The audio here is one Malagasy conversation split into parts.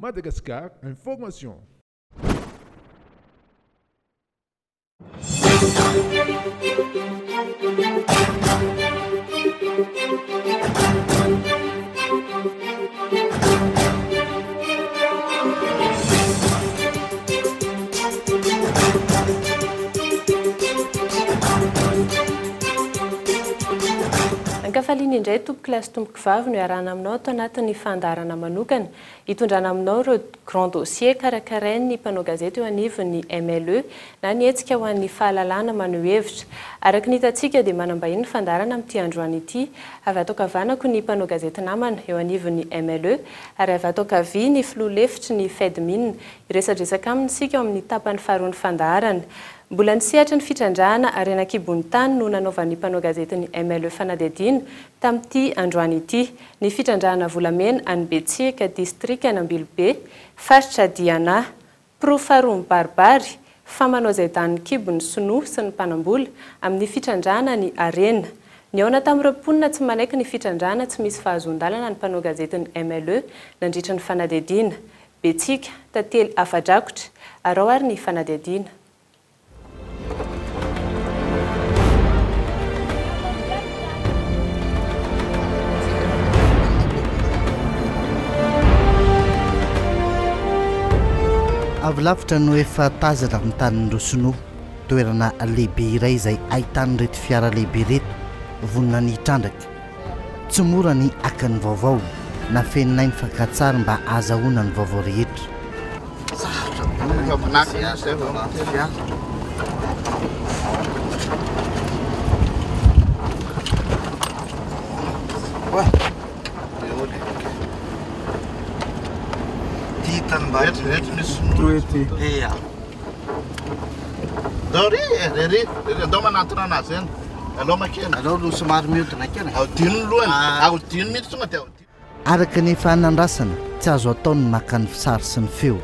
Madagascar Information. Ankafaliana indray tompoky lasy tompoky vavy no iarahana aminao atao anatin'ny fandarana manokana hitondrana aminao ireo grand dossier karakarain'ny mpanao gazety eo anivon'ny MLE na ny hetsika ho an'ny fahalalana maneho hevitra. Araka ny hitantsika dia manambahiny fandarana amin'ity androany ity avy ato kavanako ny mpanao gazety namana eo anivon'ny MLE ary avy ato kavia ny filoha lefitry ny FEDMIN iresadresaka aminy sika amin'ny tapany faharoa ny fandarana. Mbola nisehatra ny fitrandrahana arenakibony tany no nanaovan'ny mpanao gazety ny MLE fanadihadiana tamin'ity androany ity. Ny fitrandrahana volamena any Betsieka district Anambilobe, faritra Diana, profaroa mibaribary, famanao izay daniny kibony Sinoa sy ny mpanambola amin'ny fitrandrahana ny arena. Ny aona tamin'ireo mponina tsy manaiky ny fitrandrahana tsy misy fahazon-dalana ny mpanao gazety ny MLE nandritra ny fanadihadiana. Betsieka, tantely afadrakotra, arao ary ny fanadihadiana. Avy lavitra no efa tazana amin'ny tanin'ireo Sinoa, toerana lehibe iray izay ahitan'ireto fiara lehibe reto vonona ny trandraka. Tsy mora ny akan'ny vaovao na feninainy fankatsary mba azahoana ny vaovao rehetra. Araka ny efa nandrasana tsy azo atao ny maka ny sary sy ny feo.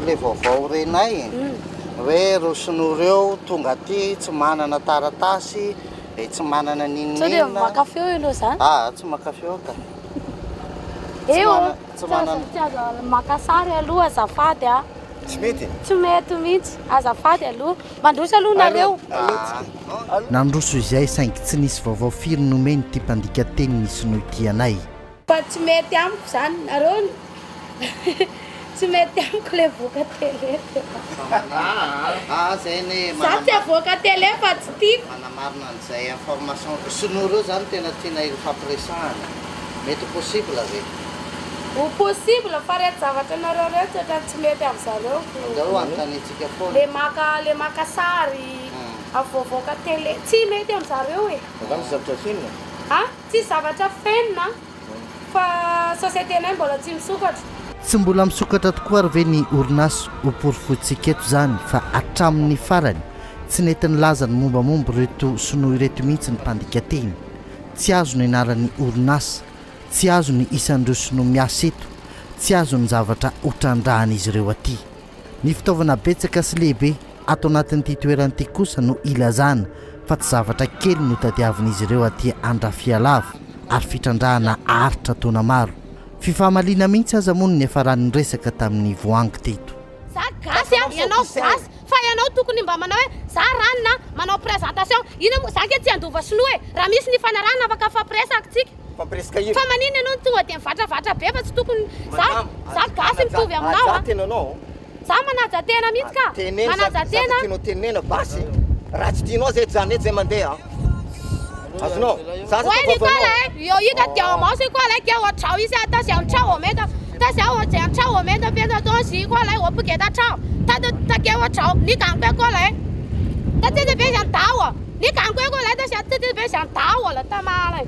Le vaovao renay hoe ro Sinoa reo tonga aty tsy manana taratasy, tsy manana ninina. Maka feo aloha zany? Tsy maka feo ka. Eo, tsy maka sary aloha azafady a. Tsy mety? Tsy mety mihitsy, azafady aloha. Mandroso aloha nareo. Nandroso izay saingy tsy nisy vaovao firy nomeny ty mpandika teny ny Sinoa ity anay. Fa tsy mety amiko zany, nareo tsy mety amiko le voaka tele. Za tsy avoaka tele fa tsy tiako. Manamarina an'izay information Sinoa reo zany tena tiana ifampiresahana. Mety possible ve? Ho possible fa reto zavatra nareo reto ohatra tsy mety amin'zareo. Zareo anontanitsika foana. Le maka sary avoavoaka tele tsy mety amin'zareo e. Zany zavatra fenina? Tsy zavatra fenina fa société-nay mbola tsy misokatra. Tsy mbola misokatra tokoa ary ve ny orinasa ho porofontsika eto zany fa hatramin'ny farany tsy netiny laza ny mombamomba reto Sinoa ireto mihitsy ny mpandika teny. Tsy azo ny anaran'ny orinasa, tsy azo ny isan'ireo Sinoa miasa eto, tsy azo ny zavatra hotrandrahan'izy ireo aty. Ny fitaovana betsaka sy lehibe ato anatin'ity toeran'ity kosa no ilazana fa tsy zavatra kely no tadiavin'izy ireo aty Andrafialava ary fitrandrahana aritra taona maro. Fifamaliana mihitsy aza moa ny afarany resaka tamin'ny voangy teto. Za gasy ianao gasy fa ianao tokony mba manao hoe za ranona manao présentation ina moa za ke tsy andova Sinoa raha misy ny fanarahana afaka fampiresaka tsika. Fa manina ianao tonga dia mivatravatra be fa tsy tokony za gasy mitovy aminao. Za manaja tena mihitsy ka. Manaja tena. Tianao tenena basy. Raha tsy tianao zay zany zay mandeha. Azonao. Ouais, Nicolas, yo ika dia mo se kwa lai kia wo chao isa ta xiang chao wo me da ta xiao wo jiang chao wo me da bian de dongxi kwa lai wo bu ge ta chao. Ta给我吵，你赶快过来。他这边想打我，你赶快过来，他这边想打我了，他妈嘞。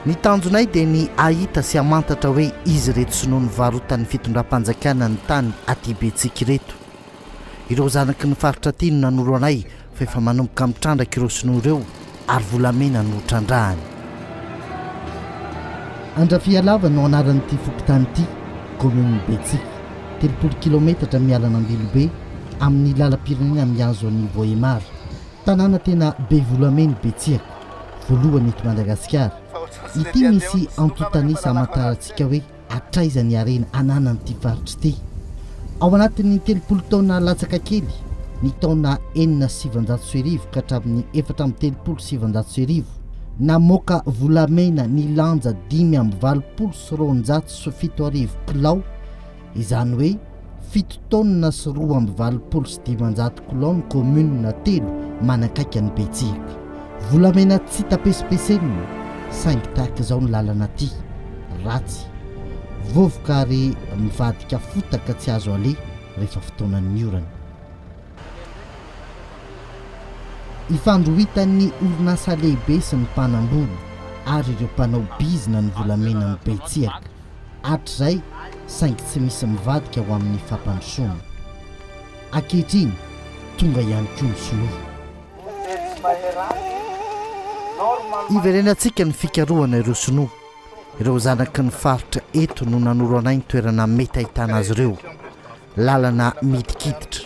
Ny tanjonay dia ny ahita sy amantatra hoe izy reto Sinoa ny varotan'ny fitondram-panjakana ny tany aty Betsiky reto. Ireo zanaky ny faritra aty no nanoro anay fa efa manomboka mitrandraka ireo Sinoa ireo ary volamena no trandrahany. Andrafialava no anaran'ity fokontany ity, commune Betsiky, 30 kilometatra mialana Ambilobe amin'ny lalam-pirenena miazo an'i Voemary. Tanàna tena be volamena Betsiaka, voalohany eto Madagasikara. ity misy antotanisa amantarantsika hoe atraizany arena ananan'ity faritra ity ao anatin'ny 30 taona latsaka kely ny taona 1700 ka hatramin'ny 430 namoaka volamena ny lanja 5,7 kilao izany hoe 7 taona sy 2,7 kilao ny commune telo manakaiky ny Betsirika. Volamena tsy tapesipeseny saingy tahaka izao ny lalana ty ratsy vovoka ary mivadika fotaka tsy azo ale rehefa fotoanan'ny orana. Ifandrohitan'ny orinasa lehibe sy ny mpanamboly ary ireo mpanao bizina ny volamena ny Betsirika hatrizay saingy tsy misy mivadika ho amin'ny fampandrosoana. Ankehitriny tonga ihany koa ny sinoa. Iverenantsika ny fikarohana ireo sinoa, ireo zanaky ny faritra eto no nanoro anay ny toerana mety ahitana azy ireo, lalana midikiditra.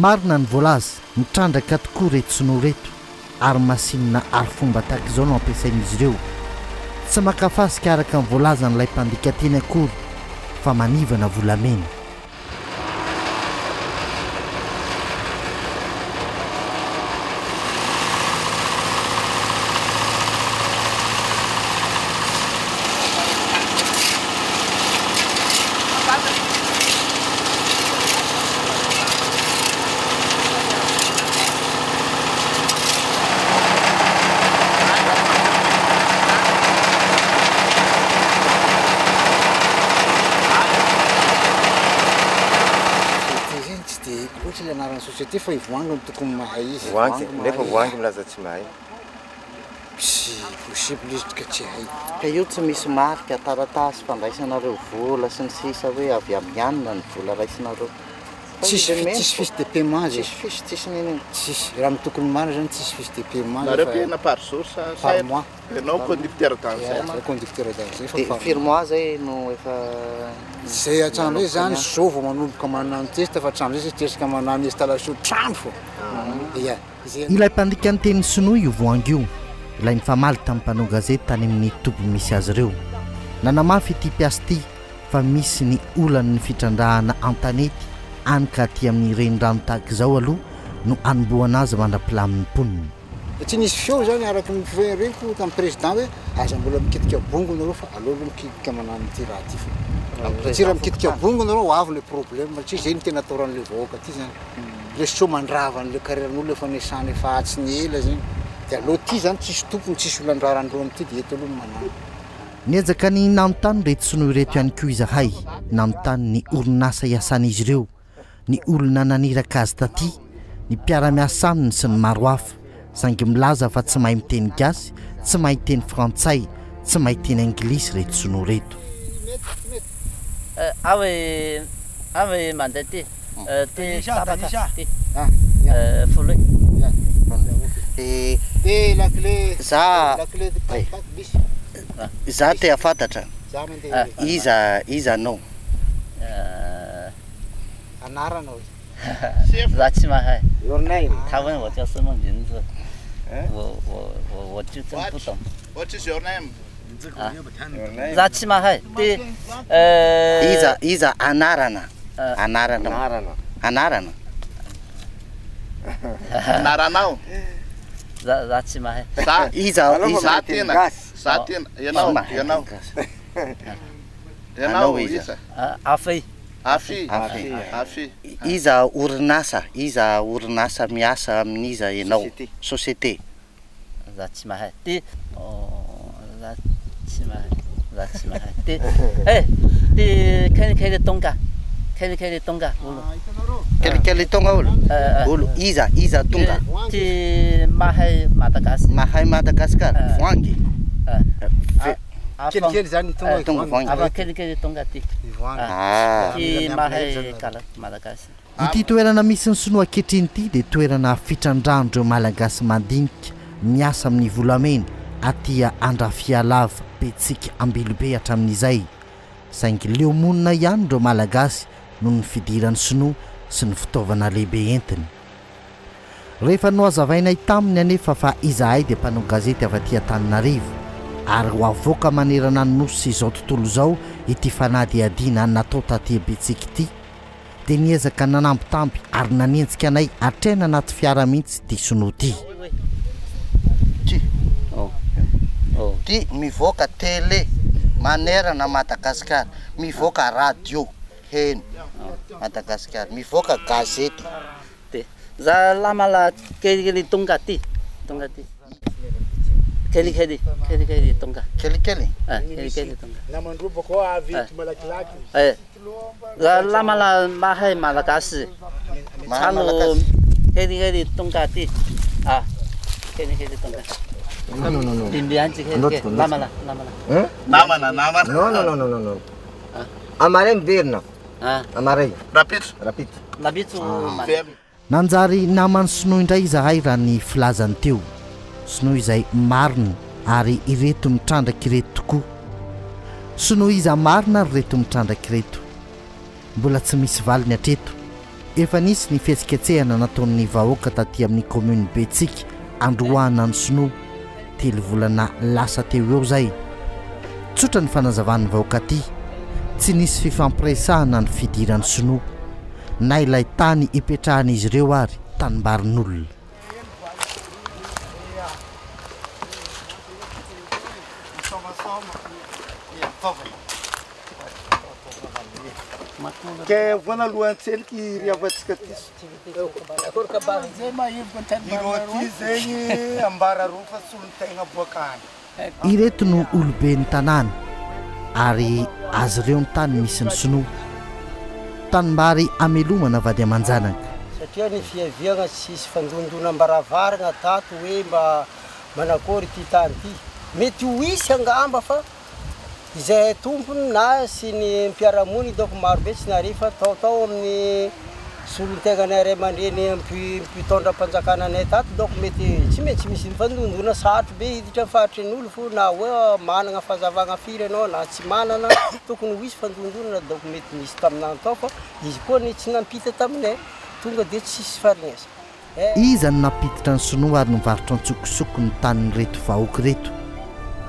Marina ny voalaza mitrandraka tokoa reto sinoa reto ary masinina ary fomba tahaka izao no ampiasain'izy ireo. Tsy makafasika araka ny voalaza n'ilay mpandika teny akory fa manivana volamena. Société fa ivoangy tokony mahay izy. Voangy nefa voangy milaza tsy mahay. Tsy possible izy ka tsy hay. Ka io tsy misy marika taratasy fandraisanareo vola sy ny sisa hoe avy amin'ny anina ny vola raisinareo. Tsisy fiche de paiement zay. Tsisy nini. Tsisy raha ny tokony marina zany tsisy fiche de paiement. Nareo pena par jour par mois. Ianao conducteur d'engin. Conducteur d'engin fa firmois zay no efa zay atrano hoe zany zao vao manomboka manano test fa atrano zay tesika manano installation trano fo. Ia. Ilay mpandika ny teny sinoa io voangy io ilay nifamaly tamin'ny mpanao gazety tany amin'ny toby misy azy ireo. Nanamafy ity piasy ity fa misy ny olan'ny fitrandrahana antanety anika aty amin'ny renirano tahaka izao aloha no anomboana azy mandra-pilamin'ny mponina. Tsy nisy feo zany araky ny fireneko tamin'ny président hoe aza mbola mikitika bongo nareo fa aleo mikitika manano ty raha ty fa. Tsy raha mikitika bongo nareo ho avy le problème satria zay ny tena ataoran'le vahoaka ty zany. Le so mandrava an'le carrièren'olo efa nesany efa atsy ny ela zany. De aloha ty zany tsisy tompony tsisy olandrarandreo am'ty de eto aloha manano. Niezaka ny nanontany reto sinoa ireto ihany koa izahay, nanontany ny orinasa iasan'izy ireo, ny olona naniraka azy taty, ny mpiara-miasa aminy sy ny maro hafa, saingy milaza fa tsy mahay miteny gasy, tsy mahay teny frantsay, tsy mahay teny anglisy reto sinoa reto. Avy mandeha ty. Tanisha. Ty. Folo. La clé. Za La clé de bis. za te afantatra. Za mandeha. Iza anao. Anarana hoe. za tsy mahay. Your name. 他问我叫什么名字，我就真不懂。 What is your name? za tsy mahay. Ty Iza anarana. Anarana. Naranao. za tsy mahay. Iza tena. Za tena. Ianao isa. Afei. Afy. Iza orinasa miasa amin'iza ianao société. Za tsy mahay. Za tsy mahay. De kelikely tonga. Kelikely tonga olo. Kelikely tonga olo. Iza tonga. Ty mahay Madagasikara. Voangy. Kelikely zany tonga voangy. Kelikely tonga ty. Ty mahay kala Madagasikara. Ity toerana misy ny Sinoa ankehitriny ity dia toerana fitrandrahandreo malagasy mandinika miasa amin'ny volamena aty Andrafialava Betsika Ambilobe hatramin'izay. Saingy leo monina ihany ireo malagasy noho ny fidiran'ny Sinoa sy ny fitaovana lehibe entiny. Rehefa noazavainay taminy anefa fa izahay dia mpanao gazety avy aty Antananarivo ary ho avoaka manerana ny nosy izao tontolo izao ity fanady adiana natao taty Betsika ity dia niezaka nanambitamby ary nanenjika anay hatrena anaty fiara mihitsy ity Sinoa ity. Ty mivoaka télé manerana Madagasikara, mivoaka radio heno Madagasikara, mivoaka gazety. Za lamala kelikely tonga ty. Kelikely tonga. Kelikely tonga. Namandroba koa avy malakilaky. Za lamala mahay malagasy. Tsano kelikely tonga ty. Kelikely tonga. No. Dimbianchi kelikely. Lamala. Namana. No. Amarem berna. Amarem. Rapito. Nanjary namany Sinoa indray izahay raha ny filazany teo. Sinoa izay marina ary ireto mitrandraka ireto tokoa. Sinoa iza marina ary ireto mitrandraka ireto. Mbola tsy misy valiny hatreto. Efa nisy ny fihetsiketsehana nataon'ny vahoaka taty amin'ny commune Betsika androahana ny Sinoa 3 volana lasa teo eo zay. Tsotra ny fanazavan'ny vahoaka ty. Tsy nisy fifampiresahana ny fidiran'ny Sinoa. Na ilay tany ipetrahan'izy ireo ary tanimbarin'olona. Ke voanalohany tseliky riavatsika ty. Iroti zegny ambara roa fa solon-tegna boakany. Ireto no oloben'ny tanàna ary azy ireo ny tany misy ny Sinoa. Tanimbary amelomana vady amanjanaka. Satria ny fiaviagna tsisy fandondona ambaravaragna tato hoe mba manakory ty tany ty. Mety ho isy angamba fa izay tompony na sy ny mpiaramony doko marobe tsy narifa fatao amin'ny solon-tegnany ray aman-dreny mpitondram-panjakana anay tato doko mety tsy misy fandondona sarotro be hiditra fahatren'olo fo na hoe manana fahazavagna firy anao na tsy manana tokony ho isy fandondona doko mety misy taminany tao fa izy koa ny tsy nampita taminay tonga dia tsisy farinesa. Iza no napititra ny Sinoa ary nivarotra antsokosoko ny tanin'ny reto vahoaka reto.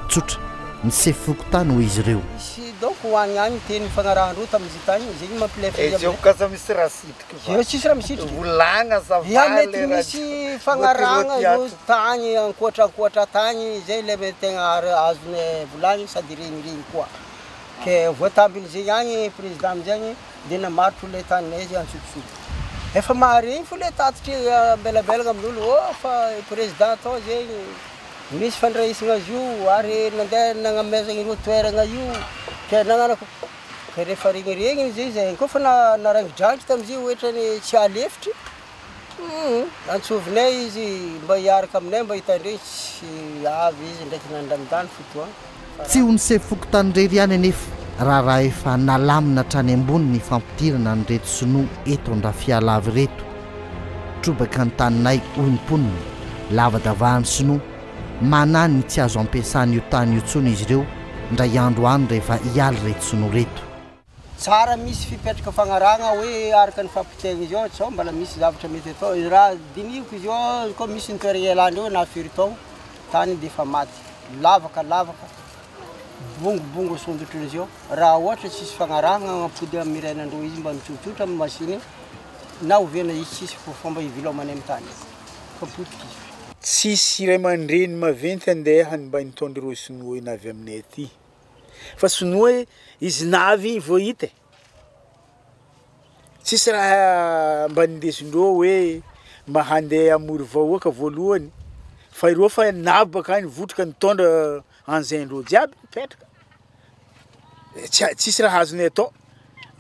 Tsotra ny sefoko tany ho izy ireo. Isy donc hoany any teny fagnarahandro tamin'izy tany zegny mampilefa izy. Eo kaza misy raha sitriky. Eo tsisy raha misitry. Volagna zavaly. Ya mety misy fagnaragna io tany ankoatra tany zay le mety tegna azony volagny sady regny koa. Ke voatambiny zegny agny président amizegny dia namarotro le taninay zay antsokosoko. Efa maharegny fo le tatitry belabelagna amin'olo fa président tao zegny misy fandraisagna azy io ary nandeha nagnamezagna ireo toeragna io ke nagnanako ke rehefa regny zay koa fa narangidrangitry tamizay ohatrany tsy alefitry antsovinay izy mba hiaraka aminay mba hitandreny tsy avy izy ndraiky nandramindany fotoagna. Tsy ho ny sefoko tany rery ihany anefa raha efa nalamina trany ambony ny fampidirana ny reto Sinoa eto Andrafialava reto. Trobaka ny taninay oimponiny lavadavahan'ny Sinoa manany tsy azo ampiasany io tany io tsony izy ireo ndray andro any rehefa hialy reto Sinoa reto. Tsara misy fipetraka fagnaragna hoe araka ny fampitegna izy ao tsao mbala misy zavatra mety atao raha diniko izy ao koa misy ny toerana ialany eo na firy tao tany dia efa maty lavaka bongobongo sondotro izy ao raha ohatra tsisy fagnaragna ampody amin'ny renandro izy mba mitsotsotra amin'ny machine na ovena izy tsisy fomba hivilomany amin'ny tany kapotika izy. Tsisy ray aman-dreny maventy andehany mba nitondra ireo Sinoa navy aminay aty. Fa Sinoa izy navy vao hita. tsisy raha mba nindesindreo hoe mba handeha amory vahoaka voalohany fa ireo fa nabaka any votraka nitondra anzaindreo jiaby mipetraka tsisy raha azony atao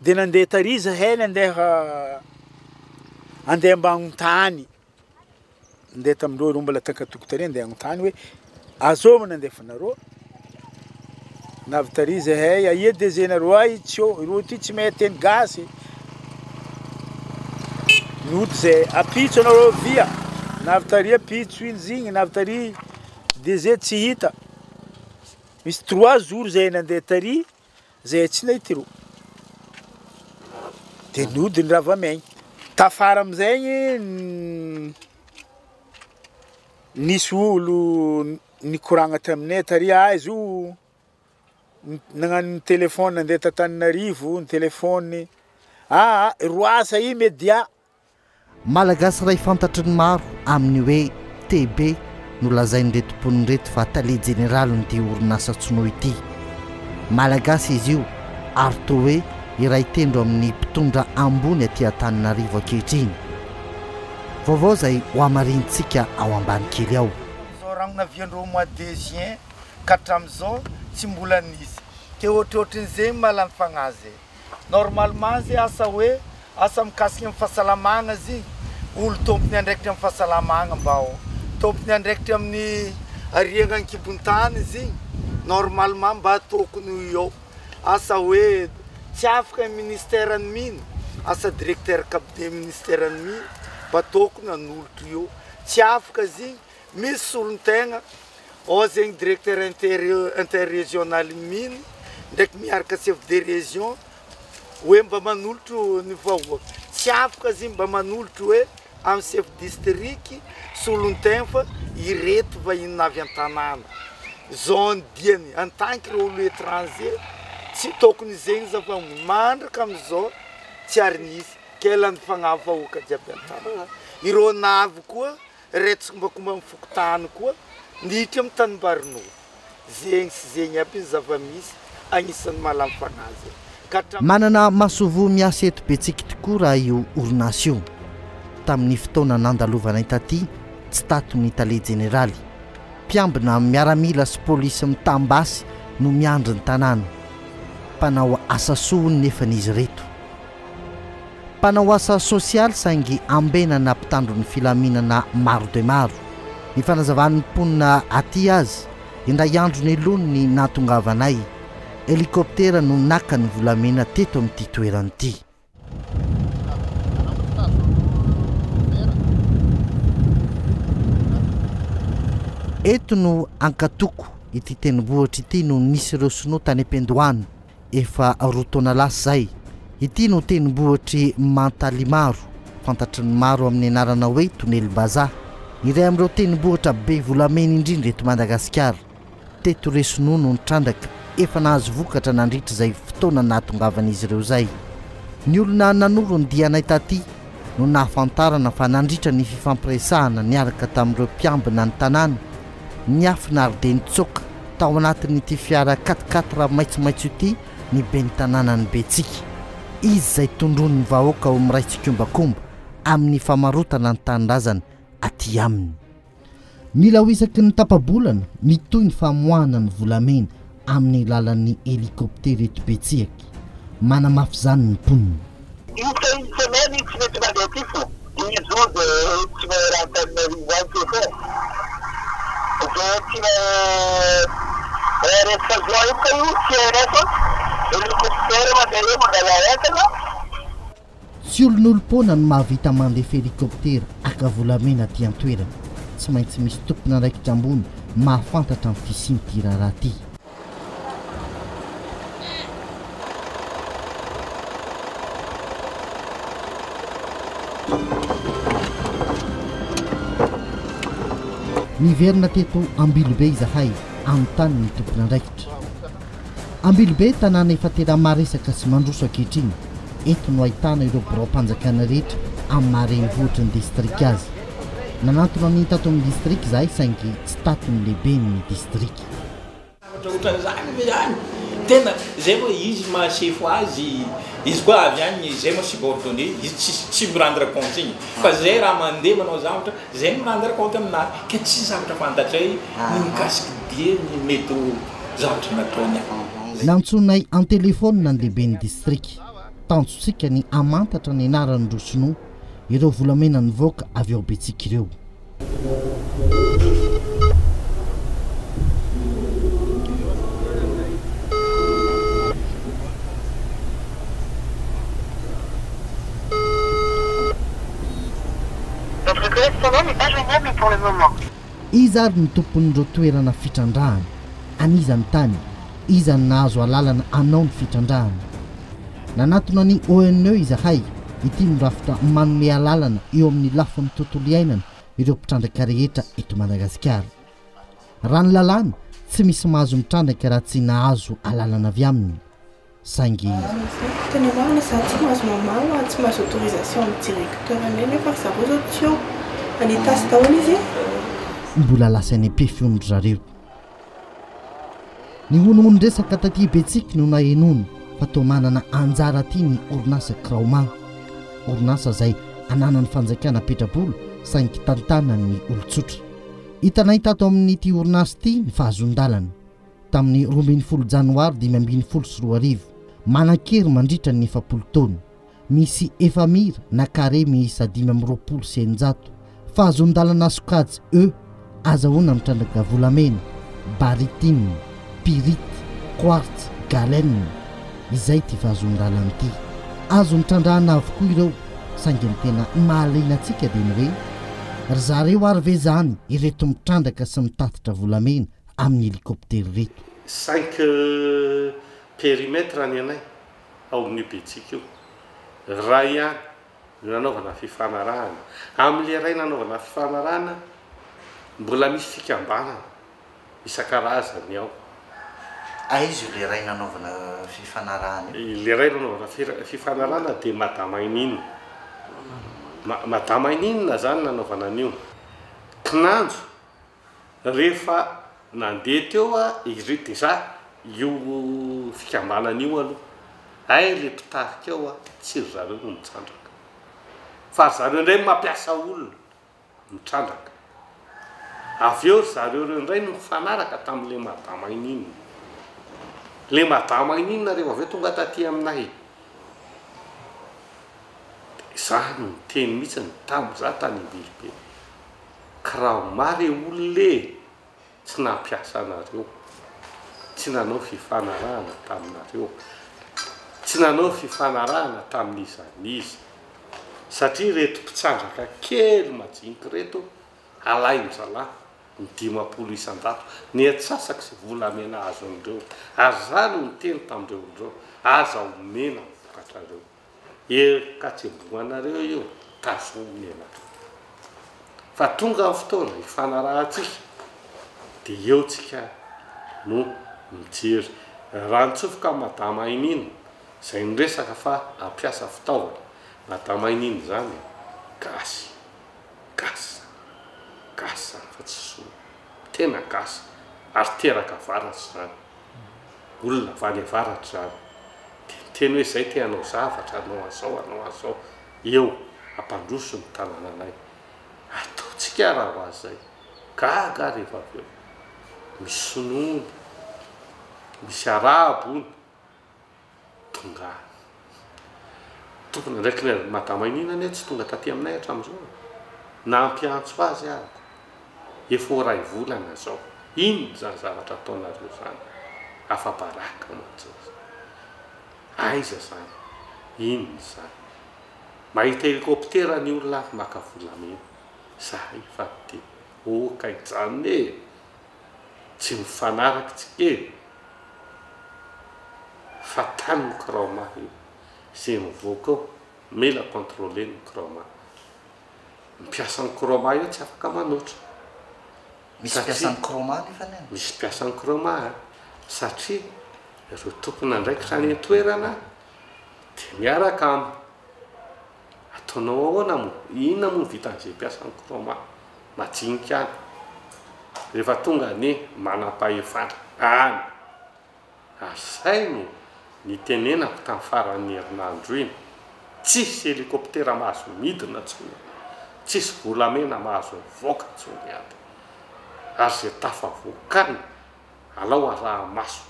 de nandeha tary zahay nandeha mba agnontany nandeha tamindreo ireo mbola takatoko tary andeha agnontany hoe azoma nandefanareo navy tary zahay aia dezenareo ay tsio ireo ty tsy mahay teny gasy nody zay apitso anareo via navy tary apitso iny zigny navy tary deze tsy hita misy 3 jours zay nandeha tary zay tsy nahita ireo de nody ny ravamaigny tafara amizay nisy olo nikoragna taminay tary izy io nagnano telefôny nandeha Tananarivo ny telefôny roasa i média malagasy ray fantatry ny maro amin'ny hoe TB no lazainy reto mponiny reto fa tale général ny orinasa tsono ity malagasy izy io ary toa hoe iray tendro amin'ny mpitondra ambony aty Antananarivo ankehitriny vaovao zay ho amarintsika ao ambany kely ao zao raha naviandreo mois de juin ka hatramizao tsy mbola nisy ke ohatrohatrin'izay malany fagnazy normalement zay asa hoe asa mikasika amin'ny fahasalamagna zigny olo tompony andraikitra amin'ny fahasalamagna mba tompony andraikitra amin'ny ariagna ankibon-tany zigny normalement mba tokony eo asa hoe tsy afaka ministère ny mino asa directeur cabinet ministère ny mino mba tokony anolotra eo tsy afaka zigny misy solon-tegna ao zegny directeur interrégional mino ndraiky miaraka chef de région hoe mba manolotro ny vahoaka tsy afaka zigny mba manolotro hoe amin'ny chef district solon-tegna fa ireto vahiny navy an-tanàna zone diany en tant que olo étranger tsy tokony zegny zava mandraka amizao tsy ary nisy kela ny fagnahy vahoaka jiaby an-tanàna ireo navy koa retsokombakomba mifokotany koa niditra amin'ny tanimbarin'olo zegny sy zegny aby ny zava-misy agnisan'ny malamy fagnazy manana masovo miasa eto betsika tokoa raha io orinasa io tamin'ny fotoana nandalovanay taty tsy taton'ny tale généraly mpiambina miaramila sy polisy mitambasy no miandry ny tanàna mpanao asa soany nefa n'izy reto mpanao asa sosialy saingy ambenana mpitandro ny filaminana maro de maro ny fanazavan'ny mponina aty azy indray andro ny lonony natongavanay helikoptera no naka ny volamena teto amin'ity toerany ity eto no ankatoko ity tenibohatra ity no nisy ireo sinoa tany am-pendohany efa roa taona lasa zay ity no tenibohatry Mantalimaro fantatry ny maro amin'ny anarana hoe Tonely Baza iray amin'ireo tenibohatra be volamena indrindra eto Madagasikara teto resinoa no nitrandraka efa nahazo vokatra nandritra zay fotoana nahatongavan'izy ireo zay ny olona nanoro ny dianay taty no nahafantarana fa nandritra ny fifampiresahana niaraka tamin'ireo mpiambina ny tanàna ny afinaride nitsoka tao anatin'ity fiara 4x4 raha maitsomaitso ity ny be ny tanàna ny betsika izy zay tondrony ny vahoaka ao miraitsik'ombakomba amin'ny famarotana ny tanindrazana aty aminy mila ho isaky ny tapabolana mitoy ny famoahana ny volamena amin'ny lalan'ny helikoptera eto betsiaka manamafy zany ny mponina tsy olon'olom-pona no mahavita mandefa helikoptera aka volamena aty an-toerana tsy maintsy misy tompona andraikitra ambony mahafantatra amin'ny fisin'ity raharaha ty niverina teto Ambilobe izahay amin'ny tany ny tompona andraikitra Ambilobe tanàna efa tena maresaka sy mandroso ankehitriny eto no ahitana ireo borao-panjakana rehetra amin'ny maharenivohitra ny distrika azy nanantona ny tato amin'ny distrika zahay saingy tsy tato ny lehibe ny distrika ohatrany zany ve zany tena zay moa izy mahasefo azy izy koa avy any zay moa subordonné izy tsy mirendre compte igny fa zay raha mandeha manao zavatra zay mirendre compte aminazy ka tsy zavatra fantatra ny mikasiky dia ny mety zavatra nataony nantsonay an telefôny nandehibe ny district tanjotsika ny amantatra ny anarany Rosinoa ireo volamena nivoaka avy ao Betsika ireo. Izy ary ny tompon'ireo toerana fitrandrahana anizany tany izany nahazo alalana anao ny fitrandrahana nanatona ny ONE izahay ity mirafitra manome alalana eo amin'ny lafin'ny tontolo iainana ireo mpitrandraka rehetra eto Madagasikara. Raha ny lalàna tsy misy mahazo mitrandraka raha tsy nahazo alalana avy aminy saingy tena marina za tsy mahazo mamalo tsy mahazo autorisation amin'ny directeur aneny fa zareo zao tsy eo anitasy daholo izy mbola lasainy ampifiondry zareo. Ny onondresaka taty Betsika no nahenono fa toa manana anjara ty ny orinasa Kraoma, orinasa zay ananany fanjakana petrabolo saingy tantana ny olotsotra. Hitanay tato amin'ity orinasa ty ny fahazondalana tamin'ny 12 Janoary 2024 manan-kery mandritra ny 70 taona misy efamira na kare miisa 520 fahazondalana sokajy azahoana mitrandraka volamena, baritine, pirite, quartz, galène izay ty fahazondalana ty azo mitrandrahana avokoa ireo saingy ny tena mahaliana antsika dia ny hoe ry zareo ary ve zany ireto mitrandraka sy mitatitra volamena amin'ny hélicoptère reto 5 périmètre ny anay ao amin'ny Betsika io raha ihany nanaovana fifanarahana amin'le ray nanaovana fifanarahana mbola misy fikambanana isan-karazany ao. Aizy le ray nanaovana fifanarahana le ray nanaovana fifanarahana dia Madame Ainine Madame Ainine zany nanaovana an'io kinanjo rehefa nandeha teo izy déjà io fikambanana io aloha ay le mpitarika ao tsy ry zareo no mitsandraka fa zareo indray mampiasa olona mitrandraka avy eo zareo reo indray no mifanaraka tamin'le Madame Ainine. Le Madame Ainine rehefa avy eo tonga taty aminay zany ny teny mihitsy ny tamin'iza tany Ambilobe Kraoma re olole tsy nampiasa anareo tsy nanao fifanarahana taminareo tsy nanao fifanarahana tamin'izanizy satria reto mpitsandraka kely majinika reto alain-jalahy ny 50 isan-jato ny atsasaka sy volamena azo andreo ary zany ny teny tamindreo ndreo aza omena vokatrareo ka tsy mboanareo io tazomena fa tonga amin'ny fotoana ifanarahantsika dia eo tsika no mijery raha nitsofoka Madame Ainine zay niresaka fa ampiasa fitaovana Madame Ainine zany gasy gasa fa tsy soa tena gasa ary teraka varatra zany olona vany avaratra zany teny hoe zay te anao zavatra anao azao eo ampandroso ny tanana anay ataotsika raha ho azy zay gaga rehefa avy eo misy sonono misy arabo ony tonga tokony ndraiky Madame Ainine ane tsy tonga taty aminay hatramin'izao nampiantso azy arako efa ray volana zao ino zany zavatra ataonareo zany afa-baraka mantsy aiza zany ino zany mahita hélicoptère ny olona maka volamena zahay fa te okay zany tsy mifanaraky tsika fa tany ny Kraoma io zay mivoaka ao mila contrôler ny Kraoma mipiasa ny Kraoma io tsy afaka manoatra misy piasan'ny Kraoma nefa neny misy piasan'ny Kraoma satria ireo tompona andraikitra ny toerana dia miaraka aminy ataonao ahoana mo inona mo vitan'izay piasan'ny Kraoma majinika any rehefa tonga ny manam-pahefana asaino ny tenenako tamin'ny faran'ny herinandro iny tsisy helikoptera mahazo midina tsony tsisy volamena mahazo mivoaka tsony aby ary zay tafavoakany alao araha maso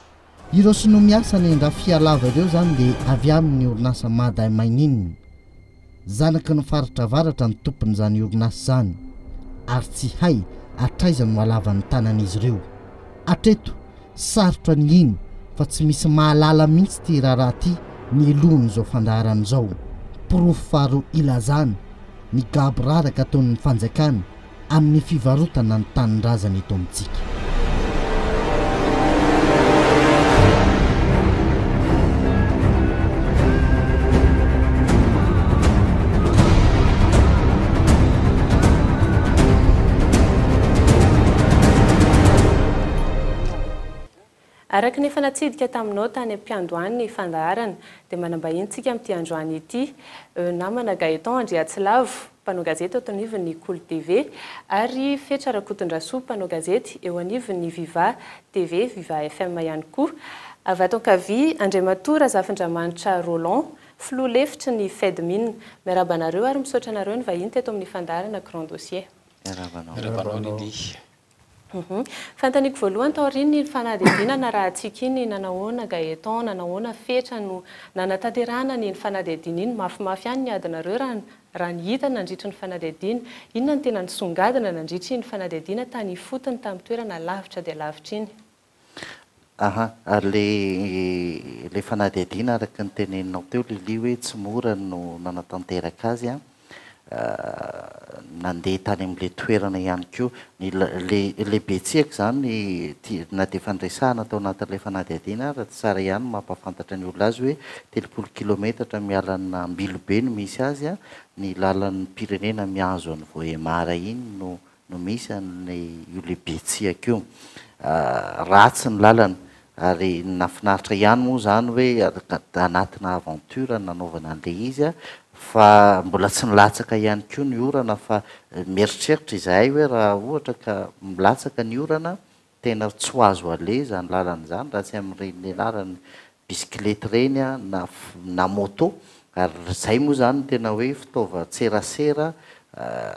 ireo sino miasa ny andra fialava ireo zany dia avy amin'ny orinasa maday mainininy zanaky ny faritra varatra ny tompon'izany orinasa zany ary tsy hay atraiza no alavany tanan'izy ireo atreto sarotra ny iny fa tsy misy mahalala mihitsy ty raharaha ty ny elohan'izao fandaharan'izao pirofo faharo ilazany ny gabo raraka ataon'ny fanjakany amin'ny fivarotana ny tanin-drazana eto amintsika araky ny fanatsidika taminao tany am-piandohany ny fandaharana dia manambahintsika amin'ity androany ity namana Gaëtan Andriatsilavo mpanao gazety eto anivon'ny Cool TV ary Fetra Rakotondrasoa mpanao gazety eo anivon'ny Viva TV Viva FM ihany koa avy ato ankavia Andriamatora Zafindramanitra Roland filoha lefitry ny Fedmine miaraba anareo ary misaotra anareo ny vahiny teto amin'ny fandaharana Grand Dossier fantaniko voalohany taoriny ny fanadihadiana raha tsika iny nanahoana Gaëtan nanahoana Fetra no nanatanterahana ny fanadihadiana iny mafimafy ihany ny adinareo raha ny hita nandritra ny fanadihadiana inona ny tena nisongadina nandritra ny fanadihadiana tany fotony tamin'ny toerana lavitra dia lavitra iny le fanadihadiana araka ny teneninao teo Lili hoe tsy mora no nanatanteraka azy nandeha tany amin'le toerana ihany koa le betsika zany na dia fandresahana tao anatin'ilay fanadihadiana raha tsara ihany mampafantatra ny olona azy hoe 30 kilometatra mialana Ambilobe no misy azy ny lalan'ny pirenena miazo an'ny Vohemara iny no misy io le betsika io ratsy ny lalana ary nafinaritra ihany moa zany hoe anatina aventure nanaovana an'ilay izy fa mbola tsy nilatsaka ihany koa ny orana fa mieritreritra izahay hoe raha ohatra ka milatsaka ny orana tena tsy ho azo ale zany lalana zany raha tsy amin'ireny lalany bisikilety reny na moto ary zay moa zany tena hoe fitaova tserasera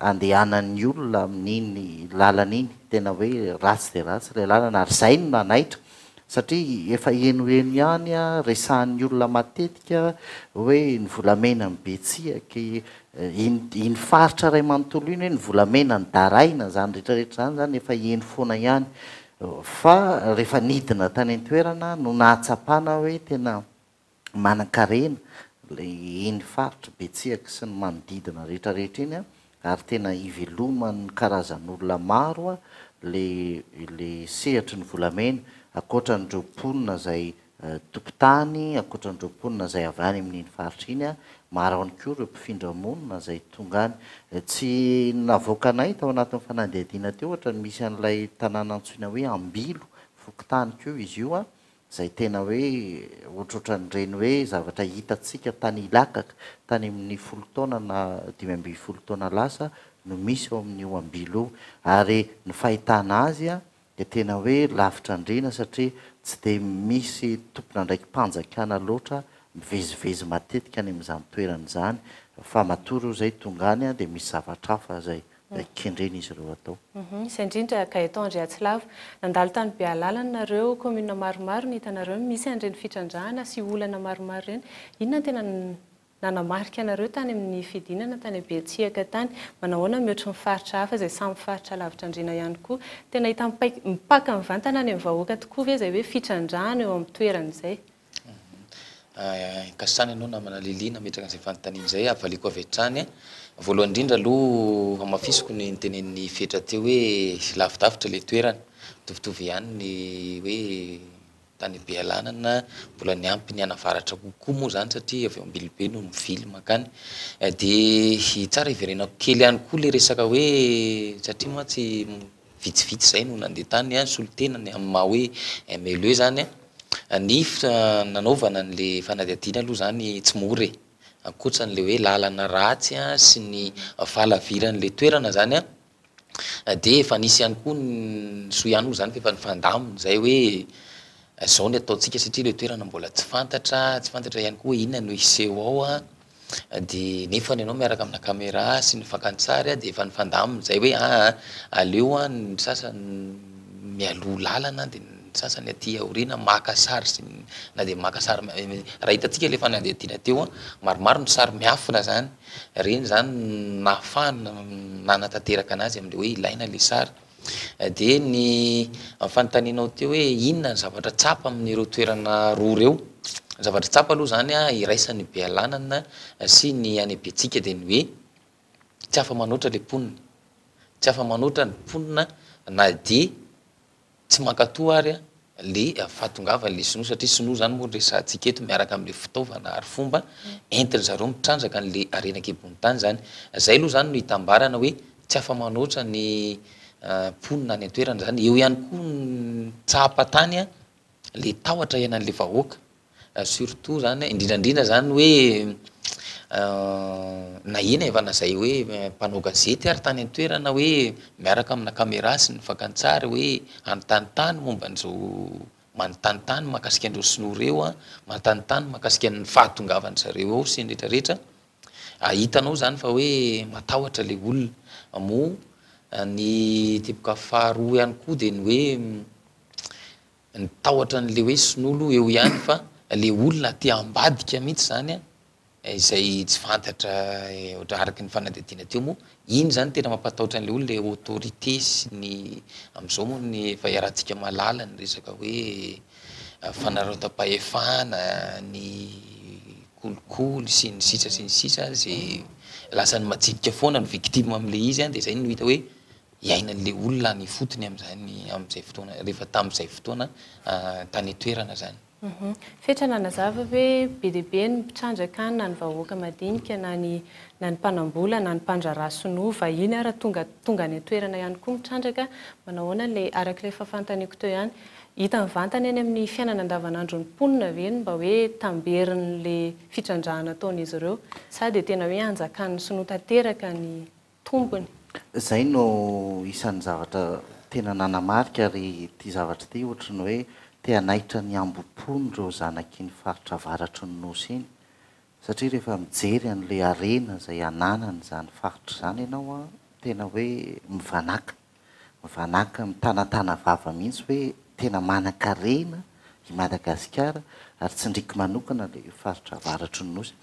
andehanan'ny olona amin'iny lalana iny tena hoe ratsy dia ratsy ilay lalana ary zay no nanaitra satria efa enoeno ihany resahan'ny olona matetika hoe ny volamena ny betsiaka iny faritra ray manontolo iny hoe ny volamena ny daraina zany rehetrarehetra zany efa eno foana ihany fa rehefa nidina tany an-toerana no nahatsapana hoe tena manan-karena iny faritra betsiaka sy ny manodidina rehetrarehetra iny ary tena ivelomany karazan'olona maro le sehatry ny volamena akoatra n'ireo mponina zay tokotany akoatra n'ireo mponina zay avy any amin'iny faritra iny maro ihany koa ireo mpifindra monina zay tonga any tsy navoakanay tao anatin'ny fanadihadiana teo ohatra ny misy an'ilay tanàna antsoina hoe Ambilo fokotany keo izy io zay tena hoe ohatrohatran'ireny hoe zavatra hitatsika tany Ilakaka tany amin'ny 10 taona na 15 taona lasa no misy ao amin'io Ambilo ary ny fahitana azy dia tena hoe lavitra andrena satria tsy dia misy tompona ndraiky mpanjakana loatra mivezivezy matetika any amin'izany toerana izany fa matory zay tonga any dia misy zavatra hafa zay kendreny izy ireo atao. Isy indrindra Gaëtan Andriatsilavo nandalo tany Bealalana nareo commune maromaro ny hitanareo misy an'ireny fitrandrahana sy olana maromaro ireny inona tena nanamarika anareo tany amin'ny fidinana tany Betsiaka tany manahoana mihoatra ny faritra hafa zay samy faritra lavitra andrena ihany koa tena hita mipaka mivantana any amin'ny vahoaka tokoa ve zay hoe fitrandrahana eo amin'ny toerana izay kasana ianao namana Lili nametraka an'izay fanontaniana izay avaliko avy hatrany voalohany indrindra aloha hamafisiko ny tenen'ny Fetra teo hoe lavidavitra le toerana mitovitovy ihany ny hoe tany Bealanana mbola ny ampy ny anavaratra kokoa moa zany satria avy Ambilobe no mivily makany dia tsara iverenako kely ihany koa le resaka hoe satria moa tsy vitsivitsy zay no nandeha tany solitenany amin'ny maha hoe MLE zany ny nanaovana n'le fanadihadiana aloha zany tsy mora ankoatran'le hoe lalana ratsy sy ny falaviran'le toerana zany dia efa nisy ihany koa ny soa ihany moa zany fa efa nifandamina zay hoe zao ny ataontsika satria le toerana mbola tsy fantatra ihany koa inona no iseho ao a de nefa ny anao miaraka amina caméra sy ny fakantsary a de efa nifandaminy zay hoe aleo a ny sasany mialoha lalana de ny sasany aty aorina maka sary sy na de maka sary raha hitantsika le fanadihadiana teo a maromaro ny sary miafina zany reny zany nahafahana nanatanteraka anazy am'le hoe ilaina le sary de ny fanontanianao teo hoe inona ny zavatra tsapa amin'ireo toerana roa reo zavatra tsapa aloha zany a iraisan'ny bealanana sy ny any betsika de ny hoe tsy afa manoatra le ponina tsy afa manoatra ny ponina na de tsy mankatoa ary a le fahatongavany le sinoa satria sinoa zany moa resantsika eto miaraka am'le fitaovana ary fomba entiny zareo mitrandraka an'le arenak'ebony tany zany zay aloha zany no hitambarana hoe tsy afa manoatra ny ponina any an-toerana zany eo ihany koa ny tsapa tany a le tahotra ianan'le vahoaka surtout zany indrindrandrindra zany hoe na ina evana zay hoe mpanao gazety ary tany an-toerana hoe miaraka amina caméra sy ny fakantsary hoe anotanitany momba an'izao manotanitany mahakasika an'ireo sinoa reo a manotanitany mahakasika ny fahatongavany zareo ao sy ny rehetrarehetra hitanao zany fa hoe matahotra le olona mo ny tipoka faharoa ihany koa de ny hoe ny tahotra n'le hoe sinolo eo ihany fa le olona te ambadika mihitsy zany a izay tsy fantatra ohatra araky ny fanadihadiana teo moa iny zany tena mampatahotra an'le olona le autorité sy ny am'izao moa ny efa iarahantsika malala ny resaka hoe fanaraotam-pahefana ny kolikoly sy ny sisa zay lasa ny matsidika foana ny victime am'le izy a de zay no hita hoe iainan'le olona ny fotony am'izay fotoana rehefa tam'izay fotoana tany toerana zany fetrana nazava hoe be deabe ny mpitrandraka any na ny vahoaka madinika na ny mpanambola na ny mpandrara sinoa vahiny ara tonga ny toerana ihany koa mitrandraka manahoana le arak'le fahafantaniko teo ihany hita mivantana eny amin'ny fiainana andavanandro ny mponina veny mba hoe tamberin'le fitrandrahana ataon'izy ireo sady tena hoe anjakan'ny sinoa tanteraka ny tombony zay no isan'ny zavatra tena nanamarika ary ty zavatra ty ohatrany hoe te anaitra ny ambom-pony reo zanaky ny faritra varatry ny nosy iny satria rehefa mijery an'le arena zay ananany zany faritra zany ianao a tena hoe mivanaka mitanatana vava mihitsy hoe tena manan-karena i Madagasikara ary tsindriky manokana le faritra varatry ny nosy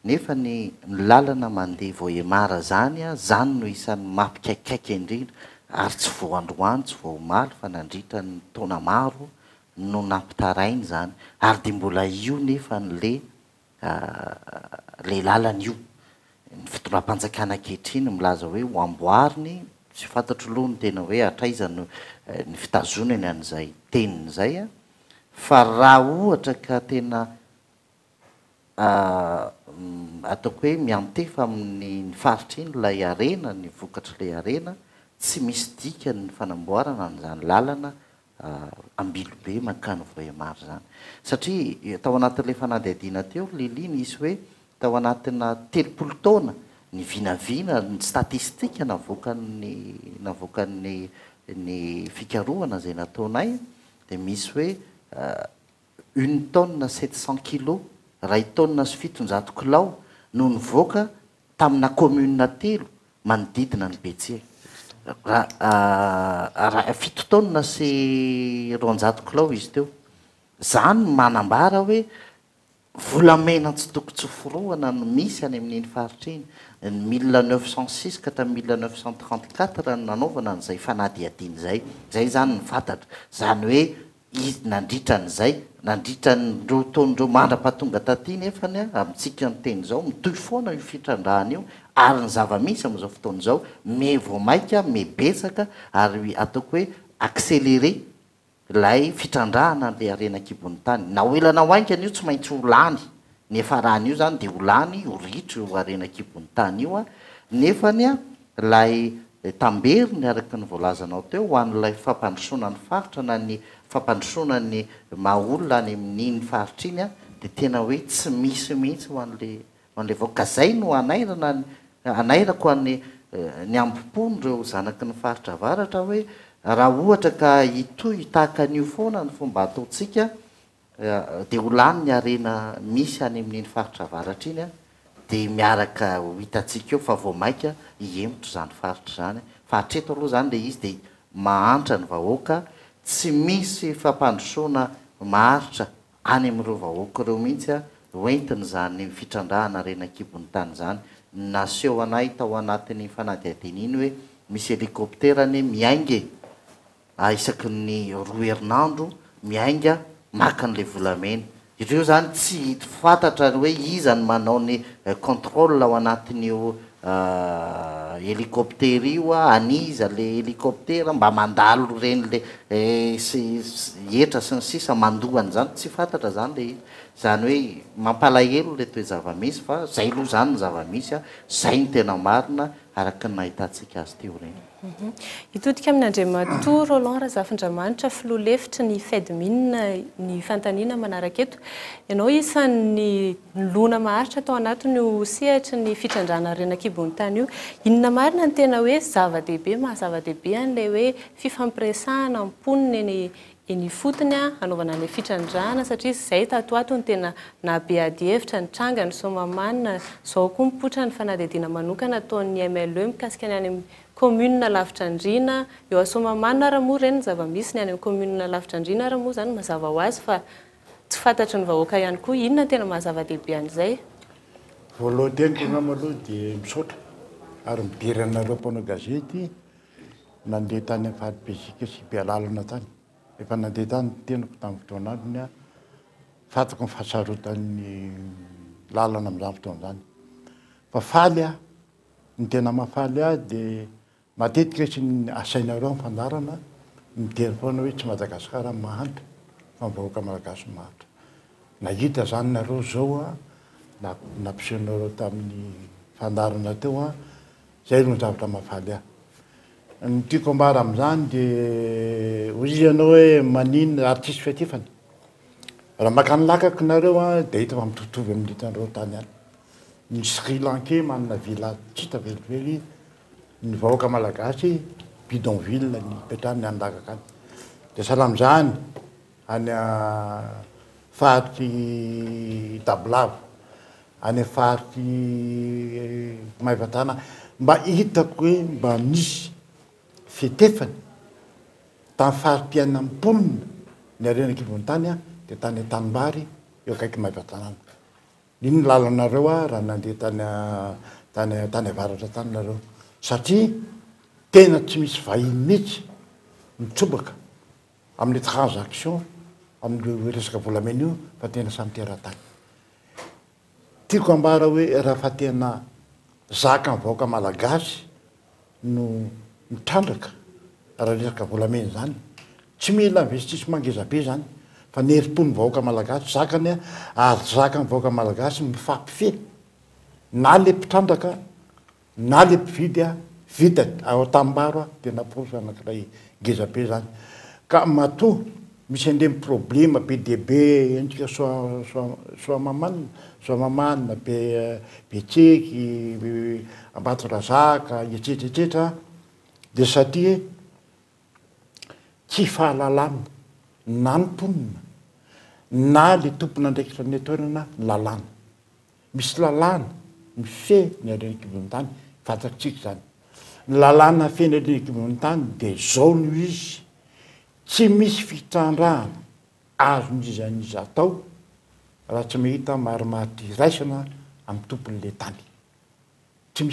nefa ny lalana mandeha Vohemara zany a zany no isan'ny mampikaikaiky indrindra ary tsy vao androany tsy vao omaly fa nandritra ny taona maro no nampitarainy zany ary de mbola io nefa n'le lalana io ny fitondram-panjakana ankehitriny milaza hoe ho amboariny tsy fantatro loha ny tena hoe atraizany ny fitazonany an'izay teniny zay a fa raha ohatra ka tena ataoko hoe miantefa amin'ny faritra iny lay arena ny vokatra le arena tsy misy dika ny fanamboarana n'izany lalana ambilobe mankany Vohemara zany satria tao anatin'le fanadihadiana teo liliny izy hoe tao anatina 30 taona ny vinavina ny statistika navoakan'ny fikarohana zay nataonay de misy hoe 1 tonne 700 kilo ray tonne sy 700 kilao no nivoaka tamina commune telo manodidina ny Betseka raha 7 tonne sy 200 kilao izy teo zany manambara hoe volamena tsy toko tsy forohana no misy any amin'iny faritra iny 1906 ka hatramin'ny 1934 no nanaovana n'izay fanadihadiana zay zany ny fantatra zany hoe izy nandritra n'izay nandritra nyreo taon'ireo mandra-pahatonga taty nefany a amintsika ny teny zao mitoy foana io fitrandrahana io ary ny zava-misy am'izao fotoana zao me voamaika me betsaka ary ataoko hoe accéléré lay fitrandrahana le arenak'ibony tany na oelana hoaingana io tsy maintsy ho lany nefa rany io zany de ho lany ho ritry ho arenak'ibony tany io a nefany a lay tamberiny araky ny voalazanao teo ho an'lay fampandrosoana ny faritra na ny fampandrosoana ny maolona any amin'iny faritra iny a de tena hoe tsy misy mihitsy ho an'le vaoka zay no anairako any ambom-pony reo zanaky ny faritra varatra hoe raha ohatra ka itoy tahaka an'io foana ny fomba ataotsika dia ho lany ny arena misy any amin'iny faritra avaratra iny a dia miaraka ho hitantsika eo fa vao maika hiemotro zany faritra zany fa hatreto aloha zany le izy dia mahantra ny vahoaka tsy misy fampandrosoana maharitra any amin'ireo vahoaka ireo mihitsy a hoentiny zany fitrandrahana arena kibony tany zany naseho anay tao anatin'ny fanadihadiana iny hoe misy helikopterany miaingy isaky ny 2 herinandro miainga maka an'le volamena ireo zany tsy fantatra hoe iza ny manao ny contrôle ao anatin'io hélicoptère io aniza le hélicoptère mba mandalo reny le etra sy ny sisa mandohany zany tsy fantatra zany le zany hoe mampalahelo le toe zava-misy fa zay aloha zany ny zava-misy a zay ny tena marina araka ny nahitantsika azy teo reny. Hitodika amin'Andriamatoa Roland Razafindriamanitra filoha lefitra ny FEDMIN ny fantaniana manaraka eto ianao isan'ny lona maharitra tao anatin'io sehatra ny fitrandrana arena kibony tany io inona marina ny tena hoe zava-dehibe mahazava-dehibe an'ilay hoe fifampiresahana amponiny eny fotony a anaovana le fitrandrana satria zay tatoato ny tena nabeady hevitra ny tranga ny somamanina zao koa mipotra ny fanadihadiana manokana ataon'ny MLE mikasika ny any amin'ny commune lavitra andrina eo asomamanina raha moa reny ny zava-misy ny any amin'ny commune lavitra andrina raha moa zany mazava ho azy fa tsy fantatry ny vahoaka ihany koa inona tena mahazava-dehibe an'izay. Voalohany teny tena maloha dia misaotra ary midiry anareo mpanao gazety nandeha tany amin'ny fahady-bezika sy be alalana tany efa nandeha tany tenako tamin'ny fotoanandrony a fantako ny fahasarotan'ny lalana amin'izany fotoana zany fa faly a ny tena mahafaly a dia matetika sy ny asainareo amin'ny fandarana mitery foana hoe tsy Madagasikara mahantra fa ny vahoaka malagasy mahantra nahita zany nareo zao a nampisehonareo tamin'ny fandarana teo a zay no zavatra mahafaly a ny tiako ambara amin'izany dia hoy ianao hoe maninona artiste fetifany raha makany lakako nareo a dia hita fa mitovitovy amin'ny hitanareo tany any ny Sri Lankais manana villa tsy hita velively ny vahoaka malagasy bidonville ny petrany any lakaka any dia salam'izany any faritry Tabilava any faritry Mahaivatana mba hitako hoe mba misy fitefany tamin'ny farim-piainana amponina ny arena kibony tany a dia tany Tanimbary eo akaiky Mahaivatana iny lalanareo a raha nandeha tany avaratra tany nareo satria tena tsy misy vahiny mihitsy mitsobaka amin'ny transaction amin'ny resaka volamena io fa tena samy teratany tiako ambara hoe raha fa tena zaka ny vahoaka malagasy no mitrandraka raha resaka volamena zany tsy mila investisse mangezabe zany fa nerim-po ny vahoaka malagasy zakany a ary zaka ny vahoaka malagasy mifampifehy na le mpitrandraka na le mpividy a vita ao Tanimbary a tena posy anankiray ngezabe zany ka matoa misy andremy problema be dia be endrika soamamanina Betseky Ambatondrazaka etsetretra dia satria tsy fahalalana na ny mponina na le tompona andraikitra ny toerana lalàna misy lalàna mifehy ny arena kibony tany fantatsika zany ny lalàna feny arena kibony tany dia zao no izy tsy misy fitrandrahana azon'izy an'izy atao raha tsy mahita marimaritra iraisana amin'ny tompon'le tany tsy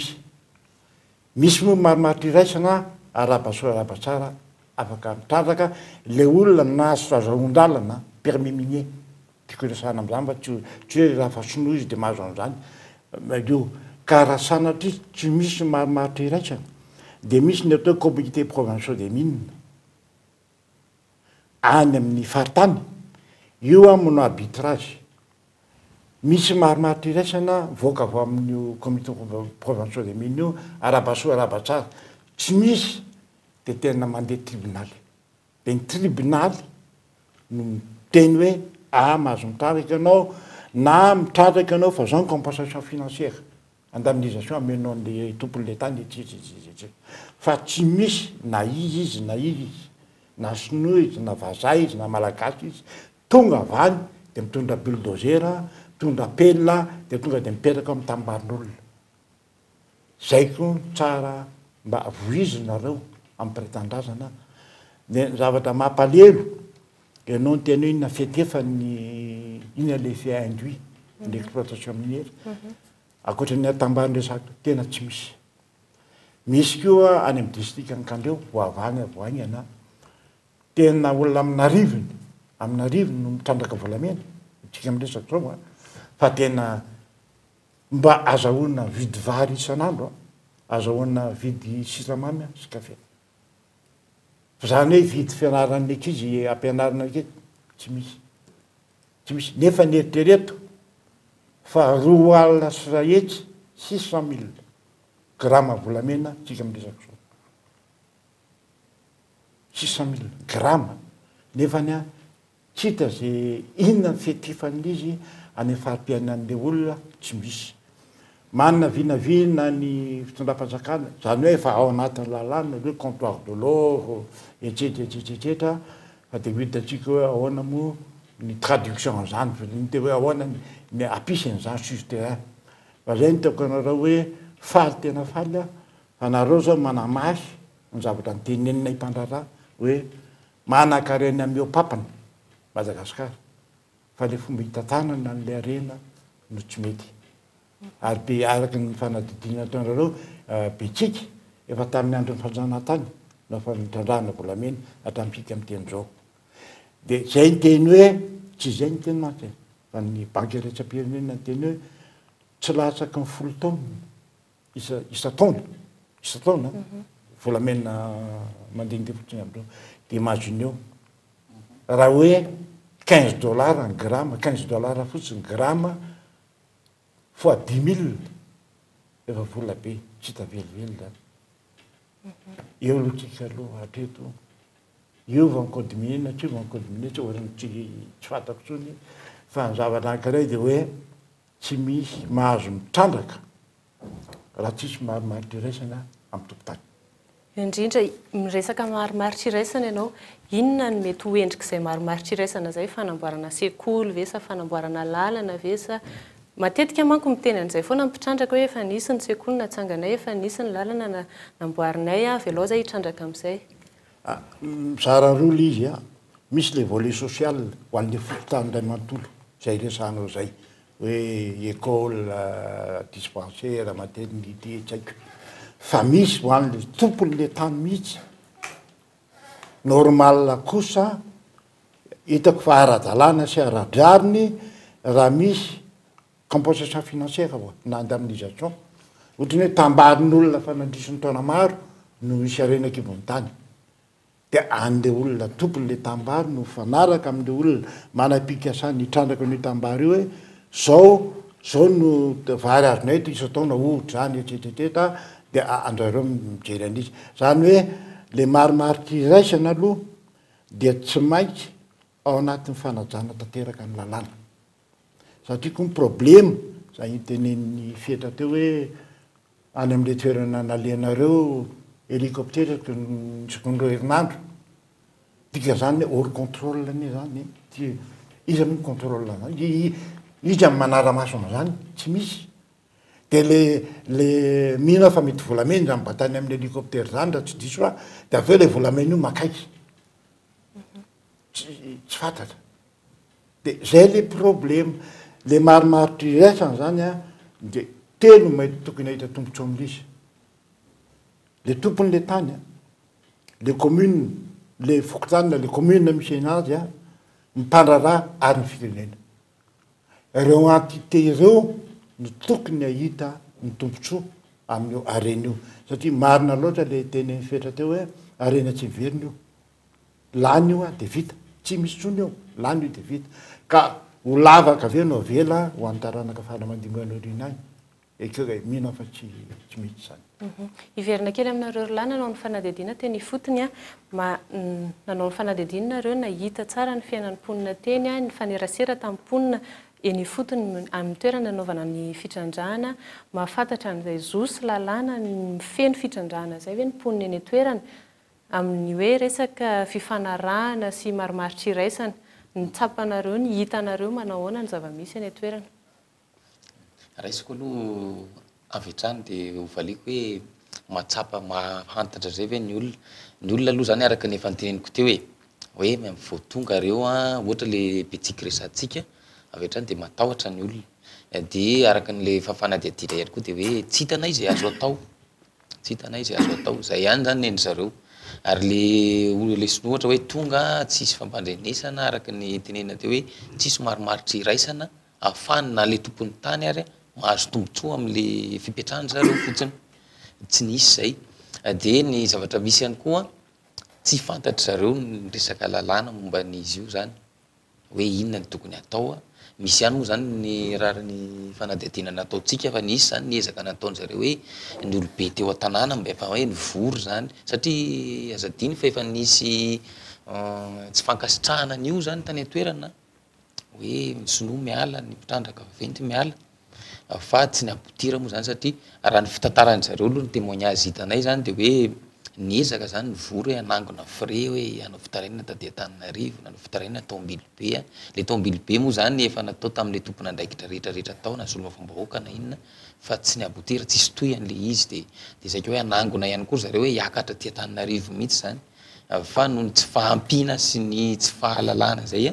misy moa marimaritra iraisana arabasoa arabatsara afaka mitrandraka le olona nahazo azahoan-dalana permis minier tiako iresahana amin'izany fa tsy hoe raha fa sinoa izy dia mahazo an'izany io ka raha sanatry izy tsy misy marimaritra iraisana dia misy ny atao communauté provinciaux des mines any amin'ny faritany io a manao arbitrage misy marimaritra iraisana voaka avy amin'ny communauté provinciaux des mines io arabasoa arabatsara tsy misy dia tena mandeha tribunaly dia ny tribunaly no miteny hoe mahazo mitrandraka ianao na mitrandraka ianao fa zao ny compensation financière indemnisation amenao an'le tompon'le tany etsetsetsetset fa tsy misy na izy na sinoa izy na vazaha izy na malagasy izy tonga avany dia mitondra buldozera mitondra pelina dia tonga dia mipetraka amin'ny tambarin'olona zay koa tsara mba voizinareo amin'ny prétendrazana dia zavatra mampalelo ianao ny tena inona fetefany ina le fait induit l'exploitation minière akoatran'ny atambany resaka tena tsy misy koa any amin'ny district Ankandreo voavany avoaingana tena olona aminarivony no mitrandraka volamena tsika miresaka zao fa tena mba azahoana vidy vary isan'andro azahoana vidy siramamy sy kafe fa zany hoe vidy fianaran'ny ankizy ampianarana ankizy tsy misy nefa neritrereto fa 2 sy rahetsy 600 000 grama volamena tsika miresaka zao 600 000 grama nefany a tsy hita zay inona fetifan'izy any fahampiainan'le olona tsy misy manana vinavina ny fitondram-panjakana zany hoe efa ao anatin'ny lalàna hoe comptoir de l'or etsetretsetretra fa dia hitatsika hoe ahoana moa ny traduction zany te hoe ahoana ny apisan'izany sur terrain fa zay ny teoko anareo hoe faly tena faly a fa nareo zao manamahy ny zavatra nytenenina impandrarà hoe manan-karena ameo papana Madagasikara fa le fomba hitantanana n'le arena no tsy mety ary be araky ny fanadidina ataonareo betsika efa tamin'ny andron'ny fanjanahantany nofa mitrandrahana volamena hatramintsika amin'ny teny zao dia zay ny teny hoe tsy zay ny teny mantsy fa ny banky rehetsa-pirenena ny teny hoe tsy latsaky ny 10 taona isa-taona volamena mandendeha fotsiny amindreo dia imagineo raha hoe $15 ny grama $15 fotsiny grama fois 10 000 efa vola be tsy hita velively zany eo aloha tsika aloha hatreto io vankodiminena tsy vankodiminena tsy ohatrany tsy fantako tsony fa ny zavatra anankiray dia hoe tsy misy mahazo mitrandraka raha tsisy marimaritra iraisana amin'ny tompotany indrindra miresaka marimaritra iraisana ianao inona no mety ho endrik'izay marimaritra iraisana zay fanamboarana sekoly ve sa fanamboarana lalana ve sa matetika manko miteny an'izay foana mipitrandraka hoe efa nisy ny sekoly natsanganay efa nisy ny lalana namboarinay velao zay hitrandraka amin'izay mizara roa le izy a misy le volet social ho an'le fototany ray manontolo zay resanao zay hoe école dispensaire maternité tsy haiko fa misy ho an'le tompon'le tany mihitsy normal kosa hitako fa ara-dalàna sy ara-drariny raha misy compensation financière na indemnisation ohatrany hoe tambarin'olona fa nandrisiny taona maro no isy arenak'ibony tany dia an'le olona tompon'le tambary no fanaraka amin'le olona manam-pikasany hitrandraka ny tambary io hoe zao no vary azonay to isa-taona ohatra zany etsetretreta dia andrareo mijery an'izy zany hoe le marimaritra iraisana aloha dia tsy maintsy ao anatin'ny fanajana tanteraka ny lalàna satria koa ny problema zay tenen'ny fietra teo hoe any amin'le toerana naleanareo hélicoptera sekondreo herinandro dika zany hoe hors contrôle ne zany izy amin'ny contrôle zany izy amin'ny manara-masona zany tsy misy dia le mihina fa mety volamena zany batany amin'ny hélicoptera zany raha tsy diso a dia aveo le volamena io makaiky tsy fantatra dia zay le problème le marimaritra iraisana zany a dia telo mety tokony ahita tombotso amin'izy le tompon'le tany a le commune le fokotanina le commune misy anazy a mimpandrarà ary ny firenena ireo entité ireo no tokony ahita ny tombotsoa amin'io arena io satria marina loatra le teny fetra teo hoe arena tsy miverina io lany io a dia vita tsy misy tsony eo lany io dia vita ka ho lavaka aveo no avela ho antaranaka fanamandimboan'orina any ekeo mihina fa tsy mety zany iverina kely aminareo rylany nanao ny fanadidina teny ifotony a nanao ny fanadidinareo nahita tsara ny fiainan'ny mponina teny a ny fanerasera tamin'ny mponina eny ifotony amin'ny toerana nanaovana ny fitrandrahana mahafantatra an'izay zosy lalàna mifeno fitrandrahana zay hoe ny mponina eny toerana amin'ny hoe resaka fifanarahana sy marimaritra iraisana ny tsapanareo ny hitanareo manao ahoana ny zava-misy any toerana. Raisiko aloha avy hatrany dia hovaliko hoe mahatsapa mahantatra zay ve ny olona aloha zany araka ny efa nyteneniko teo hoe vao tonga reo ohatra le betsiky resantsika avy hatrany dia matahotra ny olona dia araka n'le fafanadiadina ihany koa dia hoe tsy hitanay zay azo atao tsy hitanay zay azo atao zay ihany zany nendry zareo ary le sinoa ohatra hoe tonga tsisy fampandrenesana araka ny tenena teo hoe tsisy marimaritra iraisana ahafany na le tompony tany ary mahazo tombotsoa amin'le fipetrahany zareo fotsiny tsy nisy zay dia ny zavatra misy ihany koa tsy fantatra zareo ny resaka lalàna momba n'izy io zany hoe inona ny tokony atao misy ihany moa zany ny rariny fanadihadiana nataontsika fa nisy zany niezaka nataon'zareo hoe ny olobe teo an-tanàna mba efa hoe nivory zany satria azadiny fa efa nisy tsy fankasitrahana an'io zany tany atoerana hoe sinoa miala ny mpitrandraka vaventy miala fa tsy ny abotira moa zany satria raha ny fitantaran'zareo aloha ny témoignage hitanay zany dia hoe niezaka zany nivory hoe anangona frais hoe anao fitarainana tady Antananarivo nanao fitarainana tombily be le tombily be moa zany efa natao tamin'le tompona andraikitra rehetrarehetra tao na solomafam-bahoaka na inona fa tsy ny abotira tsisy toy an'le izy dia zay hoe anangona ihany koa zareo hoe hiakatra ty Antananarivo mihitsy zany fa noho ny tsy fahampiana sy ny tsy fahalalana zay